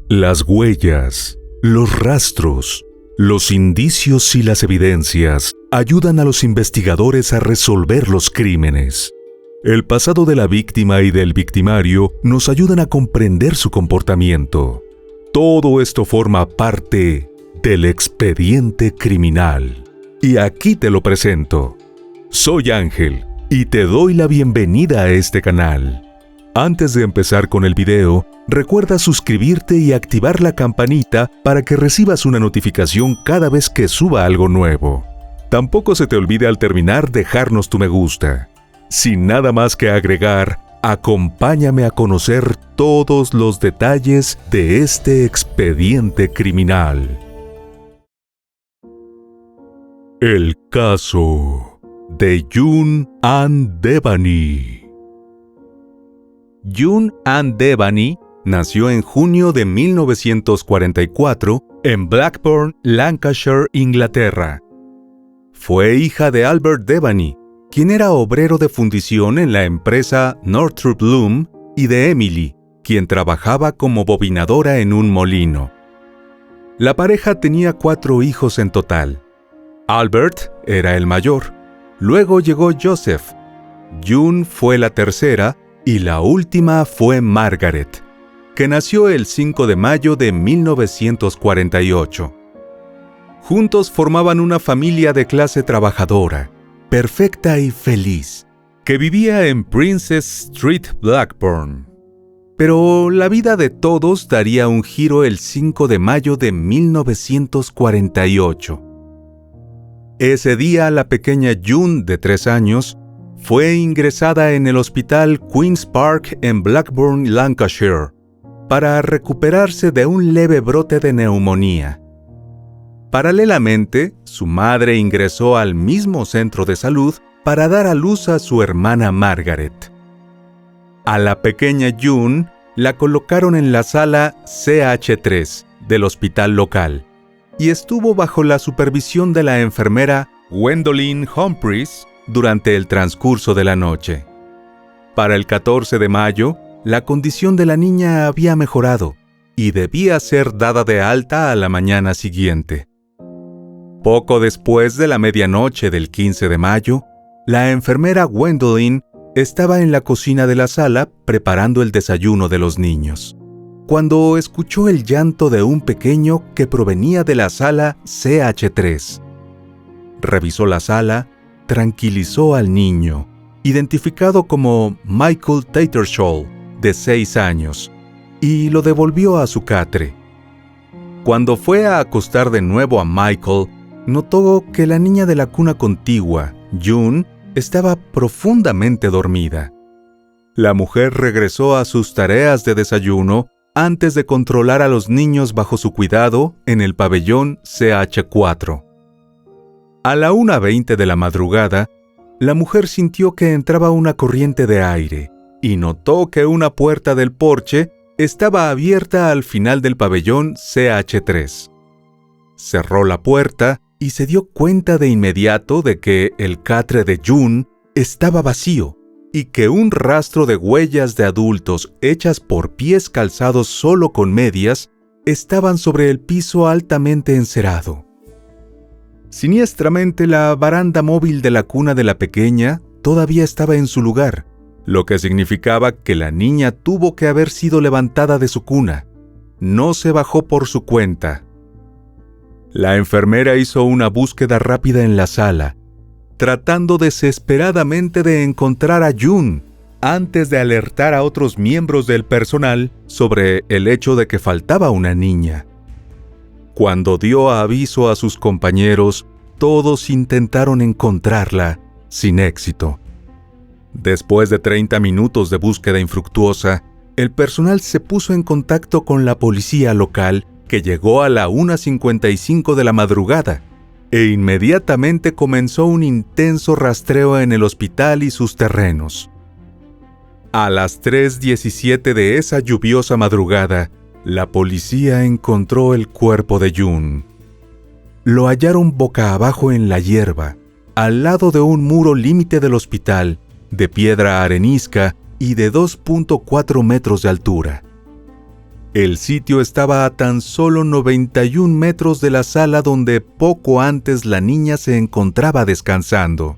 Las huellas, los rastros, los indicios y las evidencias ayudan a los investigadores a resolver los crímenes. El pasado de la víctima y del victimario nos ayudan a comprender su comportamiento. Todo esto forma parte del expediente criminal. Y aquí te lo presento. Soy Ángel y te doy la bienvenida a este canal. Antes de empezar con el video, recuerda suscribirte y activar la campanita para que recibas una notificación cada vez que suba algo nuevo. Tampoco se te olvide al terminar dejarnos tu me gusta. Sin nada más que agregar, acompáñame a conocer todos los detalles de este expediente criminal. El caso de June Ann Devany. June Ann Devany nació en junio de 1944 en Blackburn, Lancashire, Inglaterra. Fue hija de Albert Devany, quien era obrero de fundición en la empresa Northrop Loom, y de Emily, quien trabajaba como bobinadora en un molino. La pareja tenía 4 hijos en total. Albert era el mayor. Luego llegó Joseph. June fue la tercera y la última fue Margaret, que nació el 5 de mayo de 1948. Juntos formaban una familia de clase trabajadora, perfecta y feliz, que vivía en Princess Street, Blackburn. Pero la vida de todos daría un giro el 5 de mayo de 1948. Ese día la pequeña June, de 3 años, fue ingresada en el hospital Queen's Park en Blackburn, Lancashire, para recuperarse de un leve brote de neumonía. Paralelamente, su madre ingresó al mismo centro de salud para dar a luz a su hermana Margaret. A la pequeña June la colocaron en la sala CH3 del hospital local y estuvo bajo la supervisión de la enfermera Gwendolyn Humphries durante el transcurso de la noche. Para el 14 de mayo, la condición de la niña había mejorado y debía ser dada de alta a la mañana siguiente. Poco después de la medianoche del 15 de mayo, la enfermera Gwendolyn estaba en la cocina de la sala preparando el desayuno de los niños, cuando escuchó el llanto de un pequeño que provenía de la sala CH3. Revisó la sala, tranquilizó al niño, identificado como Michael Tattersall, de 6 años, y lo devolvió a su catre. Cuando fue a acostar de nuevo a Michael, notó que la niña de la cuna contigua, June, estaba profundamente dormida. La mujer regresó a sus tareas de desayuno antes de controlar a los niños bajo su cuidado en el pabellón CH4. A la 1:20 de la madrugada, la mujer sintió que entraba una corriente de aire y notó que una puerta del porche estaba abierta al final del pabellón CH3. Cerró la puerta y se dio cuenta de inmediato de que el catre de June estaba vacío y que un rastro de huellas de adultos hechas por pies calzados solo con medias estaban sobre el piso altamente encerado. Siniestramente, la baranda móvil de la cuna de la pequeña todavía estaba en su lugar, lo que significaba que la niña tuvo que haber sido levantada de su cuna. No se bajó por su cuenta. La enfermera hizo una búsqueda rápida en la sala, tratando desesperadamente de encontrar a June antes de alertar a otros miembros del personal sobre el hecho de que faltaba una niña. Cuando dio aviso a sus compañeros, todos intentaron encontrarla, sin éxito. Después de 30 minutos de búsqueda infructuosa, el personal se puso en contacto con la policía local, que llegó a la 1:55 de la madrugada, e inmediatamente comenzó un intenso rastreo en el hospital y sus terrenos. A las 3:17 de esa lluviosa madrugada, la policía encontró el cuerpo de June. Lo hallaron boca abajo en la hierba, al lado de un muro límite del hospital, de piedra arenisca y de 2.4 metros de altura. El sitio estaba a tan solo 91 metros de la sala donde poco antes la niña se encontraba descansando.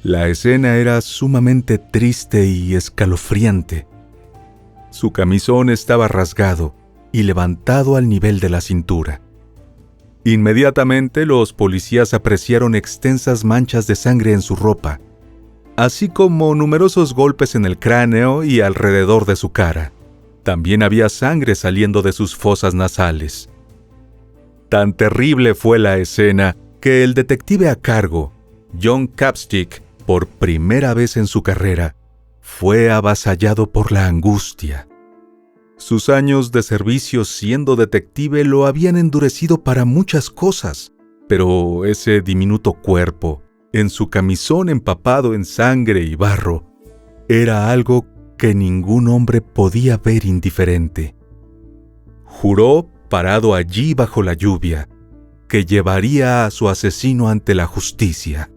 La escena era sumamente triste y escalofriante. Su camisón estaba rasgado y levantado al nivel de la cintura. Inmediatamente los policías apreciaron extensas manchas de sangre en su ropa, así como numerosos golpes en el cráneo y alrededor de su cara. También había sangre saliendo de sus fosas nasales. Tan terrible fue la escena que el detective a cargo, John Capstick, por primera vez en su carrera, fue avasallado por la angustia. Sus años de servicio siendo detective lo habían endurecido para muchas cosas, pero ese diminuto cuerpo, en su camisón empapado en sangre y barro, era algo que ningún hombre podía ver indiferente. Juró, parado allí bajo la lluvia, que llevaría a su asesino ante la justicia.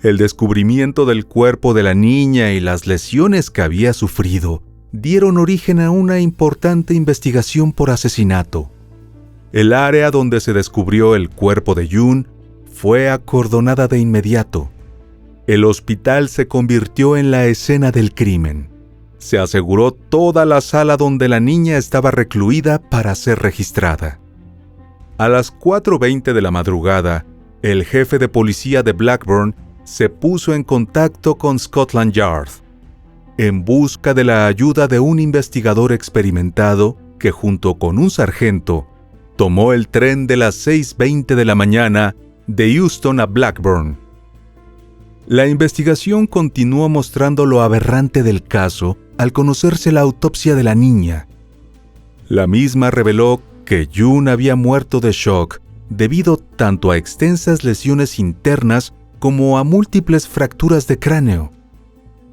El descubrimiento del cuerpo de la niña y las lesiones que había sufrido dieron origen a una importante investigación por asesinato. El área donde se descubrió el cuerpo de June fue acordonada de inmediato. El hospital se convirtió en la escena del crimen. Se aseguró toda la sala donde la niña estaba recluida para ser registrada. A las 4:20 de la madrugada, el jefe de policía de Blackburn se puso en contacto con Scotland Yard, en busca de la ayuda de un investigador experimentado que junto con un sargento tomó el tren de las 6:20 de la mañana de Euston a Blackburn. La investigación continuó mostrando lo aberrante del caso al conocerse la autopsia de la niña. La misma reveló que June había muerto de shock debido tanto a extensas lesiones internas como a múltiples fracturas de cráneo.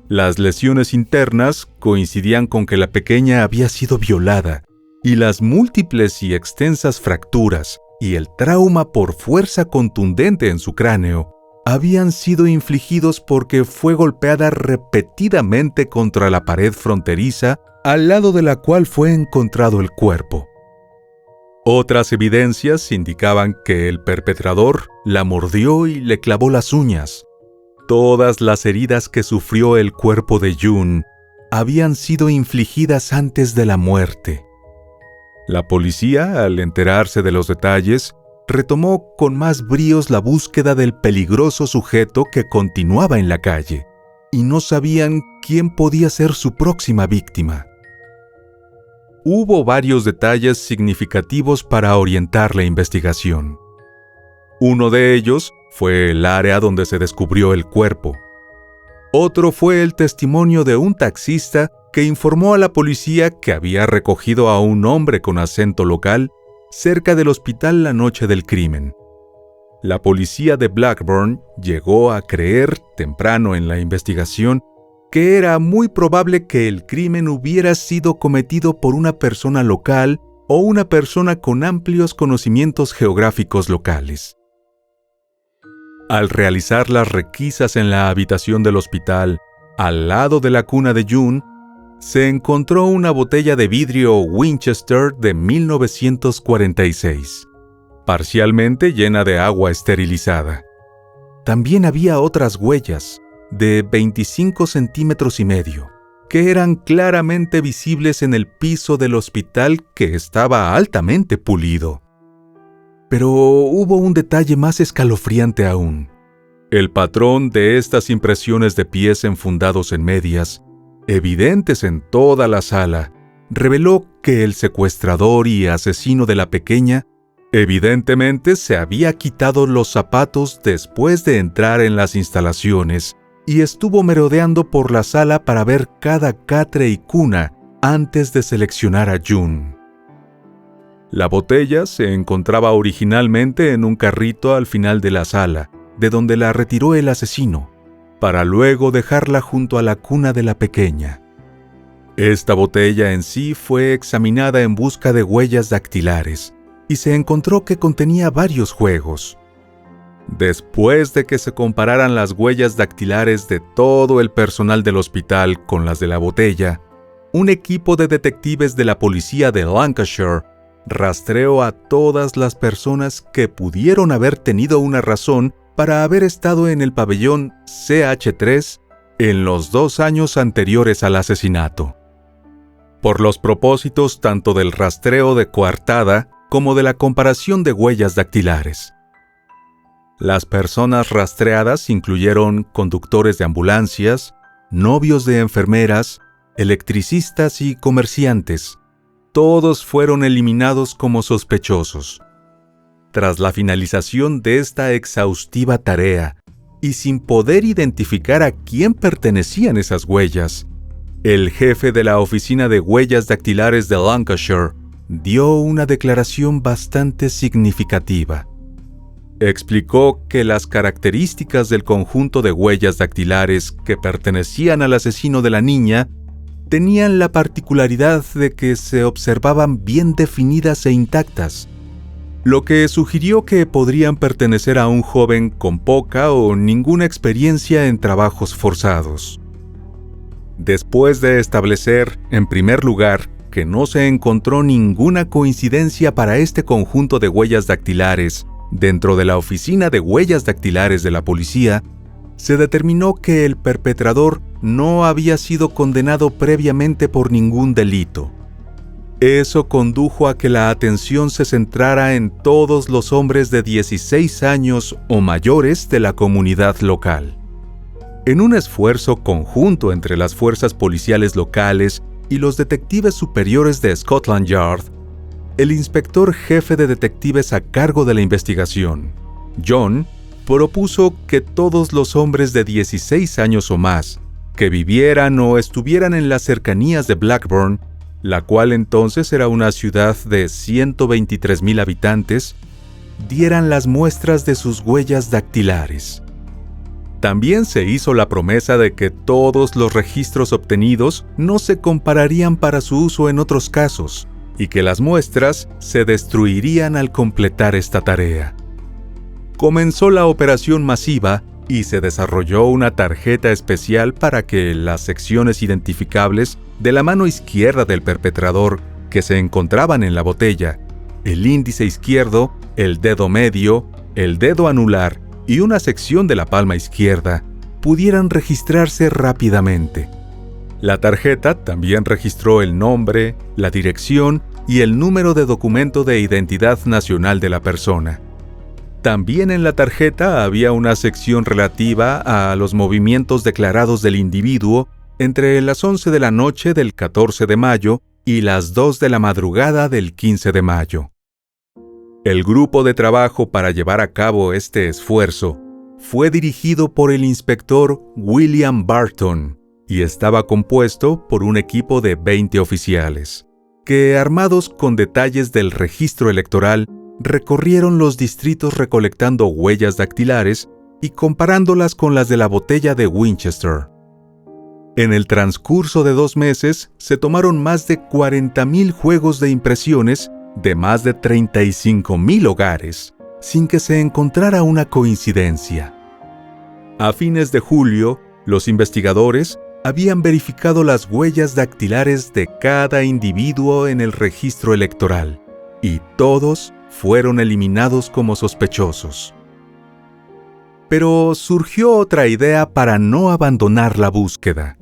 Las lesiones internas coincidían con que la pequeña había sido violada, y las múltiples y extensas fracturas y el trauma por fuerza contundente en su cráneo habían sido infligidos porque fue golpeada repetidamente contra la pared fronteriza al lado de la cual fue encontrado el cuerpo. Otras evidencias indicaban que el perpetrador la mordió y le clavó las uñas. Todas las heridas que sufrió el cuerpo de June habían sido infligidas antes de la muerte. La policía, al enterarse de los detalles, retomó con más bríos la búsqueda del peligroso sujeto que continuaba en la calle, y no sabían quién podía ser su próxima víctima. Hubo varios detalles significativos para orientar la investigación. Uno de ellos fue el área donde se descubrió el cuerpo. Otro fue el testimonio de un taxista que informó a la policía que había recogido a un hombre con acento local cerca del hospital la noche del crimen. La policía de Blackburn llegó a creer, temprano en la investigación, que era muy probable que el crimen hubiera sido cometido por una persona local o una persona con amplios conocimientos geográficos locales. Al realizar las requisas en la habitación del hospital, al lado de la cuna de June, se encontró una botella de vidrio Winchester de 1946, parcialmente llena de agua esterilizada. También había otras huellas, de 25 centímetros y medio, que eran claramente visibles en el piso del hospital que estaba altamente pulido. Pero hubo un detalle más escalofriante aún. El patrón de estas impresiones de pies enfundados en medias, evidentes en toda la sala, reveló que el secuestrador y asesino de la pequeña evidentemente se había quitado los zapatos después de entrar en las instalaciones y estuvo merodeando por la sala para ver cada catre y cuna antes de seleccionar a June. La botella se encontraba originalmente en un carrito al final de la sala, de donde la retiró el asesino, para luego dejarla junto a la cuna de la pequeña. Esta botella en sí fue examinada en busca de huellas dactilares, y se encontró que contenía varios juegos. Después de que se compararan las huellas dactilares de todo el personal del hospital con las de la botella, un equipo de detectives de la policía de Lancashire rastreó a todas las personas que pudieron haber tenido una razón para haber estado en el pabellón CH3 en los 2 años anteriores al asesinato. Por los propósitos tanto del rastreo de coartada como de la comparación de huellas dactilares. Las personas rastreadas incluyeron conductores de ambulancias, novios de enfermeras, electricistas y comerciantes. Todos fueron eliminados como sospechosos. Tras la finalización de esta exhaustiva tarea, y sin poder identificar a quién pertenecían esas huellas, el jefe de la Oficina de Huellas Dactilares de Lancashire dio una declaración bastante significativa. Explicó que las características del conjunto de huellas dactilares que pertenecían al asesino de la niña tenían la particularidad de que se observaban bien definidas e intactas, lo que sugirió que podrían pertenecer a un joven con poca o ninguna experiencia en trabajos forzados. Después de establecer, en primer lugar, que no se encontró ninguna coincidencia para este conjunto de huellas dactilares dentro de la Oficina de Huellas Dactilares de la policía, se determinó que el perpetrador no había sido condenado previamente por ningún delito. Eso condujo a que la atención se centrara en todos los hombres de 16 años o mayores de la comunidad local. En un esfuerzo conjunto entre las fuerzas policiales locales y los detectives superiores de Scotland Yard, el inspector jefe de detectives a cargo de la investigación, John, propuso que todos los hombres de 16 años o más que vivieran o estuvieran en las cercanías de Blackburn, la cual entonces era una ciudad de 123,000 habitantes, dieran las muestras de sus huellas dactilares. También se hizo la promesa de que todos los registros obtenidos no se compararían para su uso en otros casos, y que las muestras se destruirían al completar esta tarea. Comenzó la operación masiva y se desarrolló una tarjeta especial para que las secciones identificables de la mano izquierda del perpetrador que se encontraban en la botella, el índice izquierdo, el dedo medio, el dedo anular y una sección de la palma izquierda, pudieran registrarse rápidamente. La tarjeta también registró el nombre, la dirección y el número de documento de identidad nacional de la persona. También en la tarjeta había una sección relativa a los movimientos declarados del individuo entre las 11 de la noche del 14 de mayo y las 2 de la madrugada del 15 de mayo. El grupo de trabajo para llevar a cabo este esfuerzo fue dirigido por el inspector William Barton y estaba compuesto por un equipo de 20 oficiales, que, armados con detalles del registro electoral, recorrieron los distritos recolectando huellas dactilares y comparándolas con las de la botella de Winchester. En el transcurso de 2 meses se tomaron más de 40,000 juegos de impresiones de más de 35,000 hogares, sin que se encontrara una coincidencia. A fines de julio, los investigadores habían verificado las huellas dactilares de cada individuo en el registro electoral, y todos fueron eliminados como sospechosos. Pero surgió otra idea para no abandonar la búsqueda.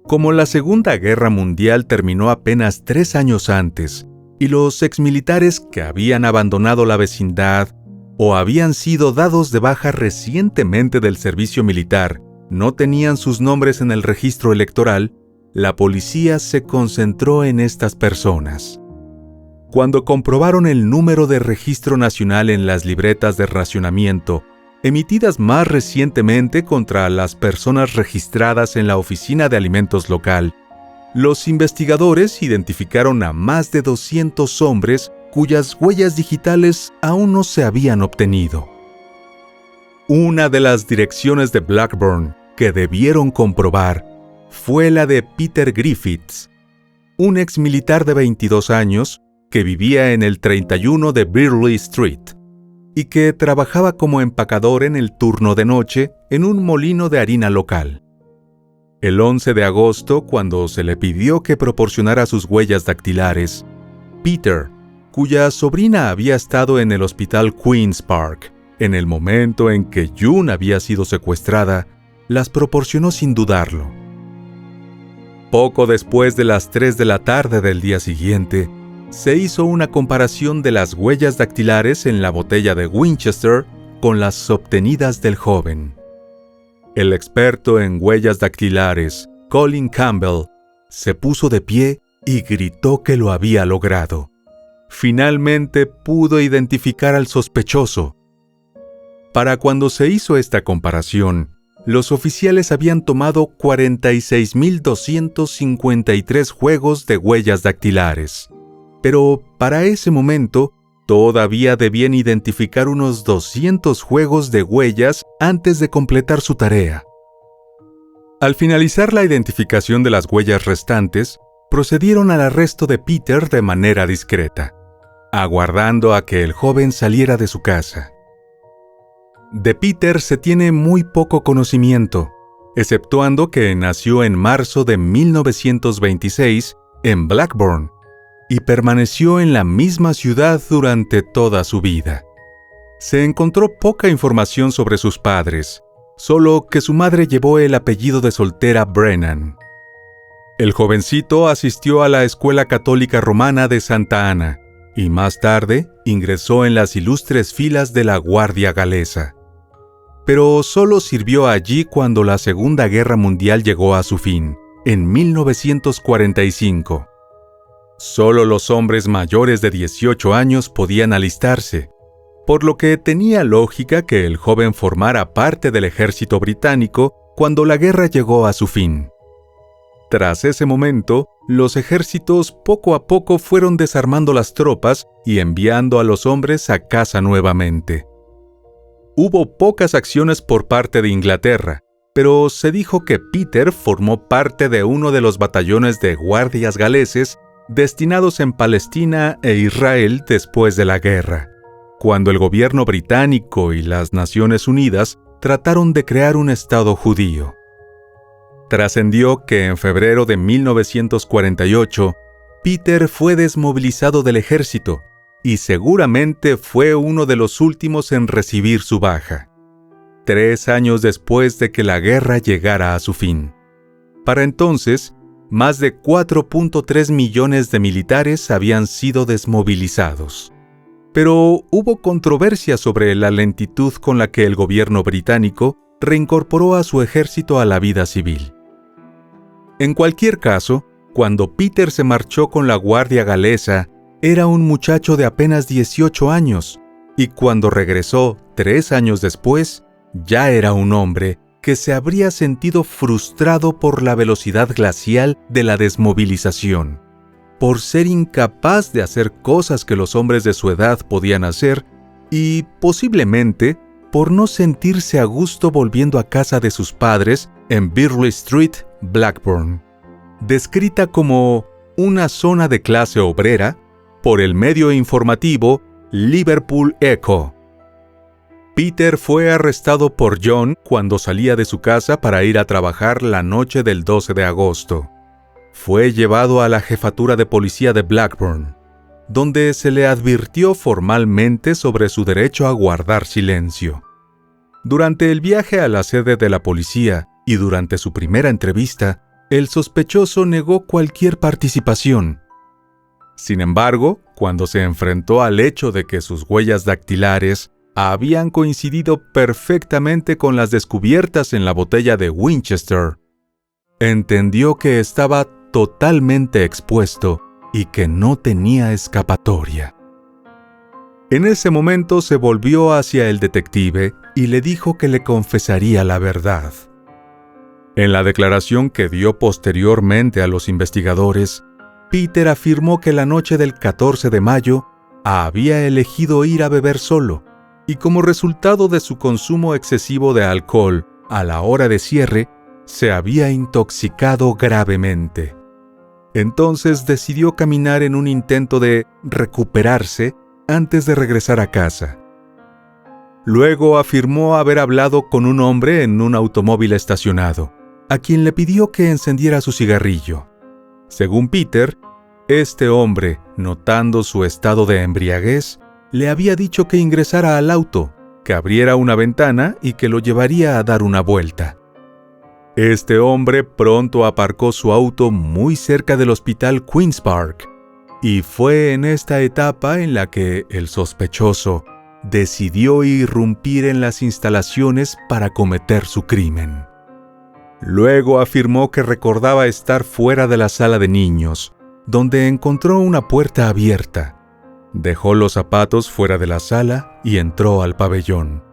Como la Segunda Guerra Mundial terminó apenas 3 años antes, y los exmilitares que habían abandonado la vecindad o habían sido dados de baja recientemente del servicio militar no tenían sus nombres en el registro electoral, la policía se concentró en estas personas. Cuando comprobaron el número de registro nacional en las libretas de racionamiento, emitidas más recientemente contra las personas registradas en la Oficina de Alimentos local, los investigadores identificaron a más de 200 hombres cuyas huellas digitales aún no se habían obtenido. Una de las direcciones de Blackburn que debieron comprobar fue la de Peter Griffiths, un exmilitar de 22 años que vivía en el 31 de Burley Street y que trabajaba como empacador en el turno de noche en un molino de harina local. El 11 de agosto, cuando se le pidió que proporcionara sus huellas dactilares, Peter, cuya sobrina había estado en el hospital Queen's Park, en el momento en que June había sido secuestrada, las proporcionó sin dudarlo. Poco después de las 3 de la tarde del día siguiente, se hizo una comparación de las huellas dactilares en la botella de Winchester con las obtenidas del joven. El experto en huellas dactilares, Colin Campbell, se puso de pie y gritó que lo había logrado. Finalmente pudo identificar al sospechoso. Para cuando se hizo esta comparación, los oficiales habían tomado 46.253 juegos de huellas dactilares. Pero para ese momento, todavía debían identificar unos 200 juegos de huellas antes de completar su tarea. Al finalizar la identificación de las huellas restantes, procedieron al arresto de Peter de manera discreta, aguardando a que el joven saliera de su casa. De Peter se tiene muy poco conocimiento, exceptuando que nació en marzo de 1926 en Blackburn y permaneció en la misma ciudad durante toda su vida. Se encontró poca información sobre sus padres, solo que su madre llevó el apellido de soltera Brennan. El jovencito asistió a la Escuela Católica Romana de Santa Ana y más tarde ingresó en las ilustres filas de la Guardia Galesa. Pero solo sirvió allí cuando la Segunda Guerra Mundial llegó a su fin, en 1945. Solo los hombres mayores de 18 años podían alistarse, por lo que tenía lógica que el joven formara parte del ejército británico cuando la guerra llegó a su fin. Tras ese momento, los ejércitos poco a poco fueron desarmando las tropas y enviando a los hombres a casa nuevamente. Hubo pocas acciones por parte de Inglaterra, pero se dijo que Peter formó parte de uno de los batallones de guardias galeses destinados en Palestina e Israel después de la guerra, cuando el gobierno británico y las Naciones Unidas trataron de crear un Estado judío. Trascendió que en febrero de 1948, Peter fue desmovilizado del ejército y seguramente fue uno de los últimos en recibir su baja, 3 años después de que la guerra llegara a su fin. Para entonces, más de 4.3 millones de militares habían sido desmovilizados. Pero hubo controversia sobre la lentitud con la que el gobierno británico reincorporó a su ejército a la vida civil. En cualquier caso, cuando Peter se marchó con la Guardia Galesa, era un muchacho de apenas 18 años, y cuando regresó 3 años después, ya era un hombre que se habría sentido frustrado por la velocidad glacial de la desmovilización, por ser incapaz de hacer cosas que los hombres de su edad podían hacer y, posiblemente, por no sentirse a gusto volviendo a casa de sus padres en Birley Street, Blackburn, descrita como una zona de clase obrera por el medio informativo Liverpool Echo. Peter fue arrestado por John cuando salía de su casa para ir a trabajar la noche del 12 de agosto. Fue llevado a la jefatura de policía de Blackburn, donde se le advirtió formalmente sobre su derecho a guardar silencio. Durante el viaje a la sede de la policía y durante su primera entrevista, el sospechoso negó cualquier participación. Sin embargo, cuando se enfrentó al hecho de que sus huellas dactilares habían coincidido perfectamente con las descubiertas en la botella de Winchester, entendió que estaba totalmente expuesto y que no tenía escapatoria. En ese momento se volvió hacia el detective y le dijo que le confesaría la verdad. En la declaración que dio posteriormente a los investigadores, Peter afirmó que la noche del 14 de mayo había elegido ir a beber solo, y como resultado de su consumo excesivo de alcohol a la hora de cierre, se había intoxicado gravemente. Entonces decidió caminar en un intento de recuperarse antes de regresar a casa. Luego afirmó haber hablado con un hombre en un automóvil estacionado, a quien le pidió que encendiera su cigarrillo. Según Peter, este hombre, notando su estado de embriaguez, le había dicho que ingresara al auto, que abriera una ventana y que lo llevaría a dar una vuelta. Este hombre pronto aparcó su auto muy cerca del hospital Queen's Park, y fue en esta etapa en la que el sospechoso decidió irrumpir en las instalaciones para cometer su crimen. Luego afirmó que recordaba estar fuera de la sala de niños, donde encontró una puerta abierta. Dejó los zapatos fuera de la sala y entró al pabellón.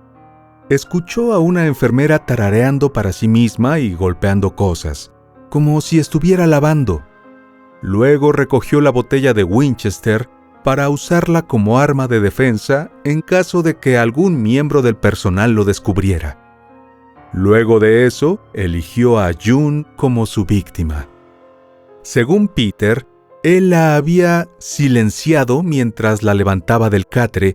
Escuchó a una enfermera tarareando para sí misma y golpeando cosas, como si estuviera lavando. Luego recogió la botella de Winchester para usarla como arma de defensa en caso de que algún miembro del personal lo descubriera. Luego de eso, eligió a June como su víctima. Según Peter, él la había silenciado mientras la levantaba del catre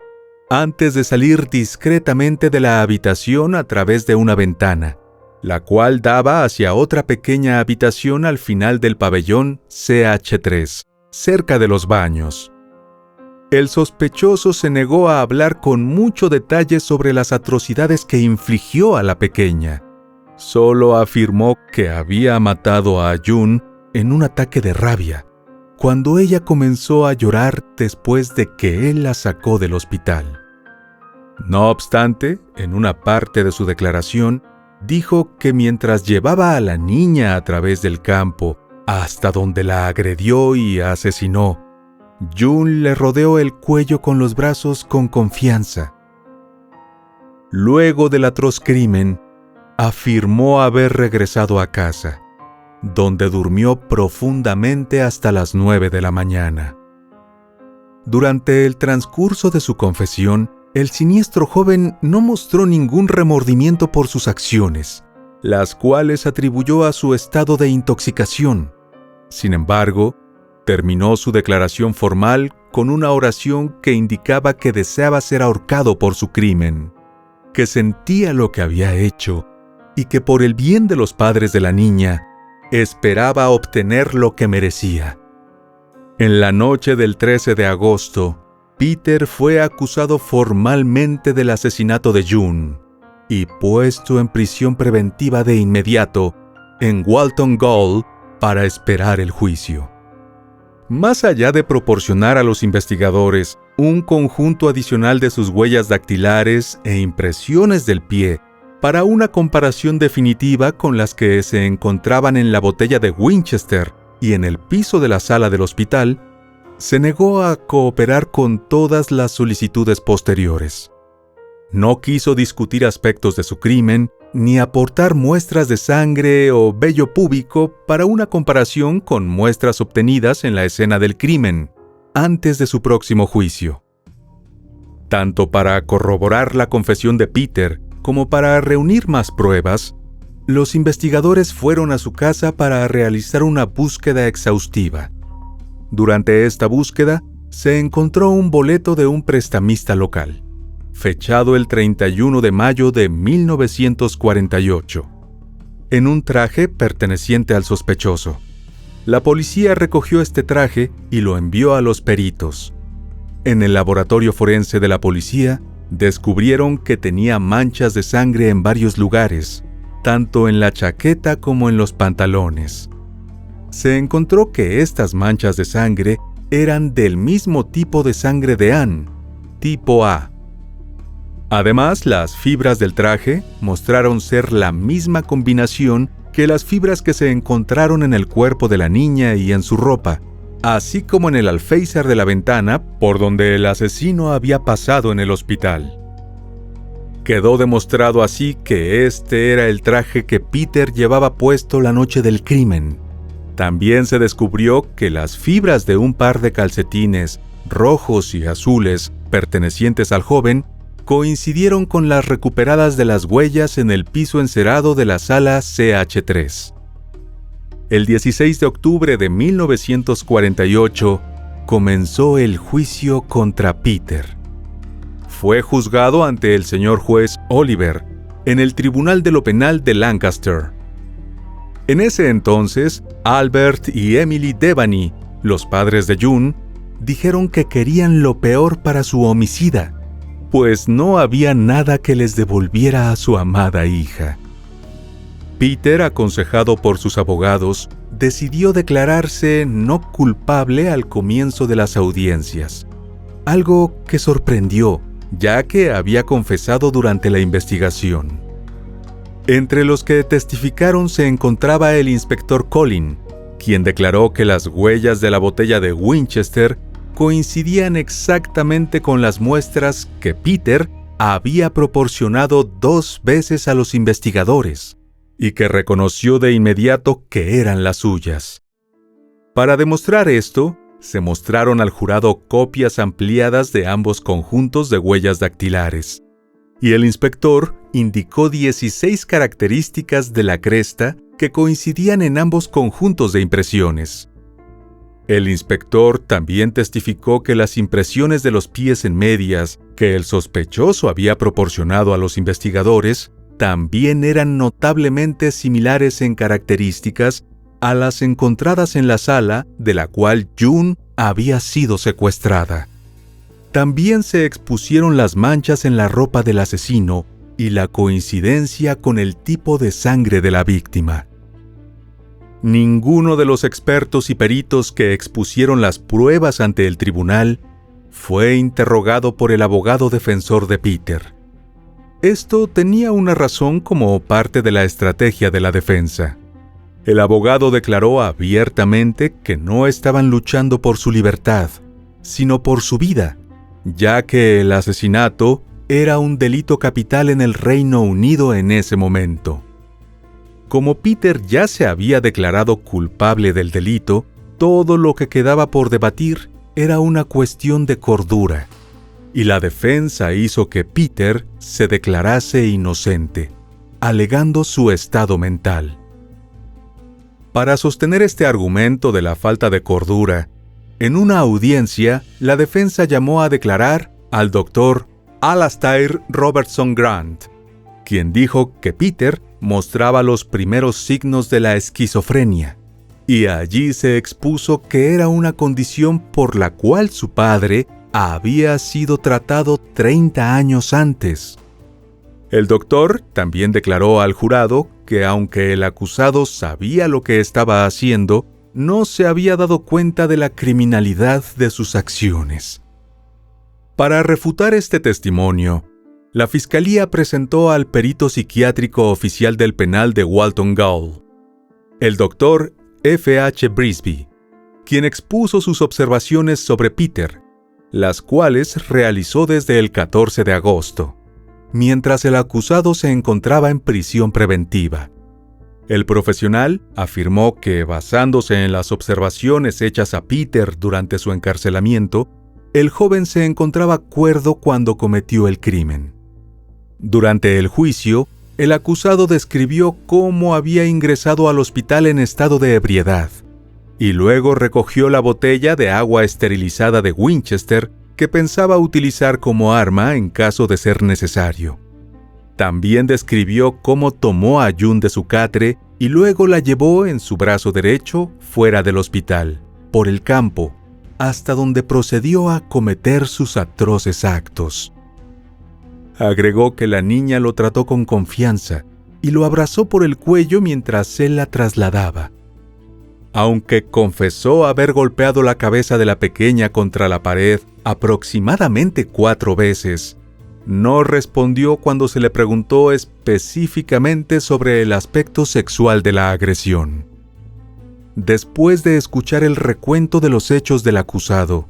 antes de salir discretamente de la habitación a través de una ventana, la cual daba hacia otra pequeña habitación al final del pabellón CH3, cerca de los baños. El sospechoso se negó a hablar con mucho detalle sobre las atrocidades que infligió a la pequeña. Solo afirmó que había matado a June en un ataque de rabia, cuando ella comenzó a llorar después de que él la sacó del hospital. No obstante, en una parte de su declaración, dijo que mientras llevaba a la niña a través del campo hasta donde la agredió y asesinó, June le rodeó el cuello con los brazos con confianza. Luego del atroz crimen, afirmó haber regresado a casa, donde durmió profundamente hasta las 9 de la mañana. Durante el transcurso de su confesión, el siniestro joven no mostró ningún remordimiento por sus acciones, las cuales atribuyó a su estado de intoxicación. Sin embargo, terminó su declaración formal con una oración que indicaba que deseaba ser ahorcado por su crimen, que sentía lo que había hecho y que por el bien de los padres de la niña, esperaba obtener lo que merecía. En la noche del 13 de agosto, Peter fue acusado formalmente del asesinato de June y puesto en prisión preventiva de inmediato en Walton Gaol para esperar el juicio. Más allá de proporcionar a los investigadores un conjunto adicional de sus huellas dactilares e impresiones del pie para una comparación definitiva con las que se encontraban en la botella de Winchester y en el piso de la sala del hospital, se negó a cooperar con todas las solicitudes posteriores. No quiso discutir aspectos de su crimen, ni aportar muestras de sangre o vello púbico para una comparación con muestras obtenidas en la escena del crimen, antes de su próximo juicio. Tanto para corroborar la confesión de Peter como para reunir más pruebas, los investigadores fueron a su casa para realizar una búsqueda exhaustiva. Durante esta búsqueda, se encontró un boleto de un prestamista local, fechado el 31 de mayo de 1948, en un traje perteneciente al sospechoso. La policía recogió este traje y lo envió a los peritos. En el laboratorio forense de la policía, descubrieron que tenía manchas de sangre en varios lugares, tanto en la chaqueta como en los pantalones. Se encontró que estas manchas de sangre eran del mismo tipo de sangre de Anne, tipo A. Además, las fibras del traje mostraron ser la misma combinación que las fibras que se encontraron en el cuerpo de la niña y en su ropa, así como en el alféizar de la ventana por donde el asesino había pasado en el hospital. Quedó demostrado así que este era el traje que Peter llevaba puesto la noche del crimen. También se descubrió que las fibras de un par de calcetines rojos y azules pertenecientes al joven coincidieron con las recuperadas de las huellas en el piso encerado de la sala CH3. El 16 de octubre de 1948 comenzó el juicio contra Peter. Fue juzgado ante el señor juez Oliver en el Tribunal de lo Penal de Lancaster. En ese entonces, Albert y Emily Devany, los padres de June, dijeron que querían lo peor para su homicida, pues no había nada que les devolviera a su amada hija. Peter, aconsejado por sus abogados, decidió declararse no culpable al comienzo de las audiencias, algo que sorprendió, ya que había confesado durante la investigación. Entre los que testificaron se encontraba el inspector Collin, quien declaró que las huellas de la botella de Winchester coincidían exactamente con las muestras que Peter había proporcionado 2 veces a los investigadores, y que reconoció de inmediato que eran las suyas. Para demostrar esto, se mostraron al jurado copias ampliadas de ambos conjuntos de huellas dactilares, y el inspector indicó 16 características de la cresta que coincidían en ambos conjuntos de impresiones. El inspector también testificó que las impresiones de los pies en medias que el sospechoso había proporcionado a los investigadores también eran notablemente similares en características a las encontradas en la sala de la cual June había sido secuestrada. También se expusieron las manchas en la ropa del asesino y la coincidencia con el tipo de sangre de la víctima. Ninguno de los expertos y peritos que expusieron las pruebas ante el tribunal fue interrogado por el abogado defensor de Peter. Esto tenía una razón como parte de la estrategia de la defensa. El abogado declaró abiertamente que no estaban luchando por su libertad, sino por su vida, ya que el asesinato era un delito capital en el Reino Unido en ese momento. Como Peter ya se había declarado culpable del delito, todo lo que quedaba por debatir era una cuestión de cordura, y la defensa hizo que Peter se declarase inocente, alegando su estado mental. Para sostener este argumento de la falta de cordura, en una audiencia, la defensa llamó a declarar al doctor Alastair Robertson Grant, quien dijo que Peter mostraba los primeros signos de la esquizofrenia, y allí se expuso que era una condición por la cual su padre había sido tratado 30 años antes. El doctor también declaró al jurado que aunque el acusado sabía lo que estaba haciendo, no se había dado cuenta de la criminalidad de sus acciones. Para refutar este testimonio, la fiscalía presentó al perito psiquiátrico oficial del penal de Walton Gaol, el doctor F.H. Brisby, quien expuso sus observaciones sobre Peter, las cuales realizó desde el 14 de agosto, mientras el acusado se encontraba en prisión preventiva. El profesional afirmó que, basándose en las observaciones hechas a Peter durante su encarcelamiento, el joven se encontraba cuerdo cuando cometió el crimen. Durante el juicio, el acusado describió cómo había ingresado al hospital en estado de ebriedad, y luego recogió la botella de agua esterilizada de Winchester que pensaba utilizar como arma en caso de ser necesario. También describió cómo tomó a June de su catre y luego la llevó en su brazo derecho fuera del hospital, por el campo, hasta donde procedió a cometer sus atroces actos. Agregó que la niña lo trató con confianza y lo abrazó por el cuello mientras él la trasladaba. Aunque confesó haber golpeado la cabeza de la pequeña contra la pared aproximadamente 4 veces, no respondió cuando se le preguntó específicamente sobre el aspecto sexual de la agresión. Después de escuchar el recuento de los hechos del acusado,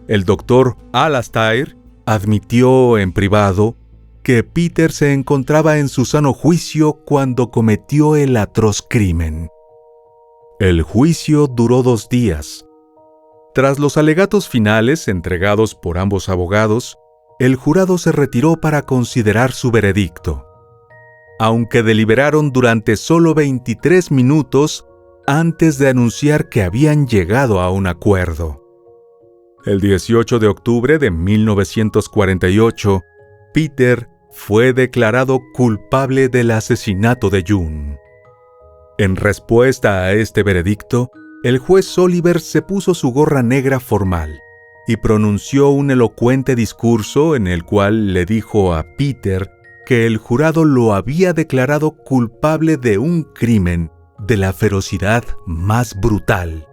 el doctor Alastair admitió en privado que Peter se encontraba en su sano juicio cuando cometió el atroz crimen. El juicio duró 2 días. Tras los alegatos finales entregados por ambos abogados, el jurado se retiró para considerar su veredicto. Aunque deliberaron durante solo 23 minutos antes de anunciar que habían llegado a un acuerdo. El 18 de octubre de 1948, Peter fue declarado culpable del asesinato de June. En respuesta a este veredicto, el juez Oliver se puso su gorra negra formal y pronunció un elocuente discurso en el cual le dijo a Peter que el jurado lo había declarado culpable de un crimen de la ferocidad más brutal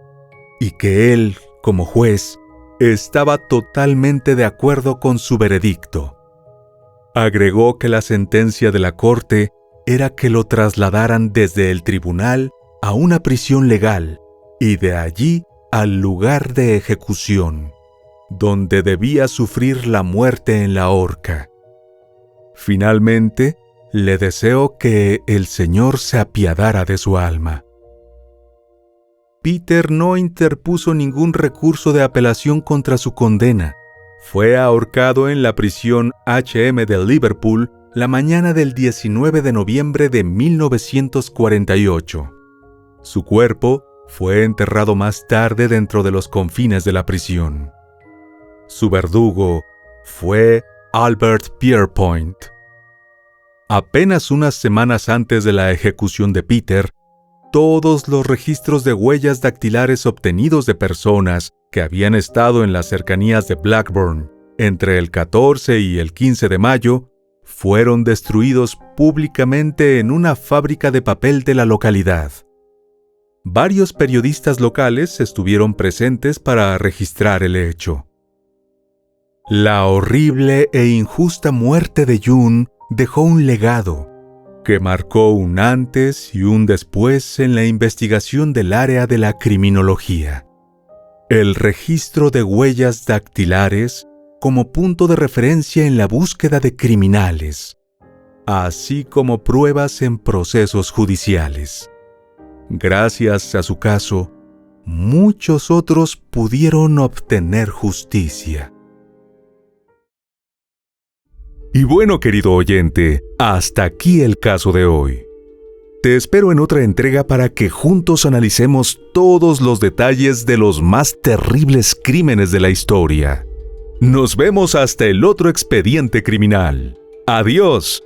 y que él, como juez, estaba totalmente de acuerdo con su veredicto. Agregó que la sentencia de la corte era que lo trasladaran desde el tribunal a una prisión legal y de allí al lugar de ejecución, donde debía sufrir la muerte en la horca. Finalmente, le deseo que el Señor se apiadara de su alma. Peter no interpuso ningún recurso de apelación contra su condena. Fue ahorcado en la prisión HM de Liverpool la mañana del 19 de noviembre de 1948. Su cuerpo fue enterrado más tarde dentro de los confines de la prisión. Su verdugo fue Albert Pierrepoint. Apenas unas semanas antes de la ejecución de Peter, todos los registros de huellas dactilares obtenidos de personas que habían estado en las cercanías de Blackburn entre el 14 y el 15 de mayo fueron destruidos públicamente en una fábrica de papel de la localidad. Varios periodistas locales estuvieron presentes para registrar el hecho. La horrible e injusta muerte de June dejó un legado que marcó un antes y un después en la investigación del área de la criminología. El registro de huellas dactilares como punto de referencia en la búsqueda de criminales, así como pruebas en procesos judiciales. Gracias a su caso, muchos otros pudieron obtener justicia. Y bueno, querido oyente, hasta aquí el caso de hoy. Te espero en otra entrega para que juntos analicemos todos los detalles de los más terribles crímenes de la historia. Nos vemos hasta el otro expediente criminal. ¡Adiós!